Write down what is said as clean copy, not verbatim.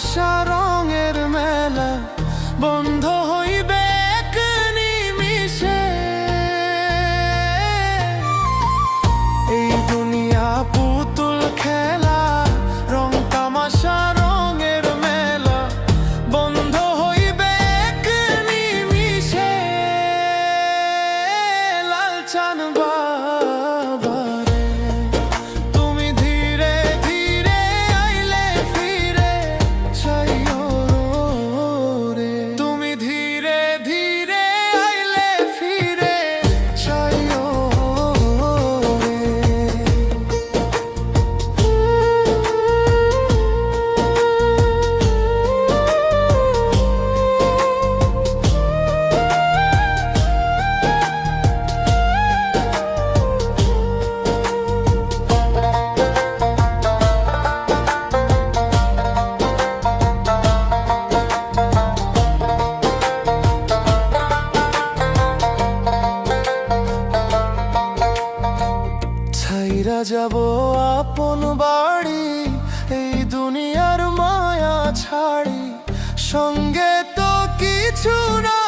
তামাশা রঙের মেলা বন্ধ হইবে এক নিমিষে। এই দুনিয়া পুতুল খেলা, রং তামাশা রঙের মেলা বন্ধ হইবে এক নিমিষে। লালচান বাবারে তুমি ধীরে ধীরে আইলে ফিরে চাইও রে। তুমি ধীরে ধীরে আইলে ফিরে চাইও রে। ছাইরা যাব আপন বাড়ি, এই দুনিয়ার মায়া ছাড়ি, সঙ্গে তো কিছু না।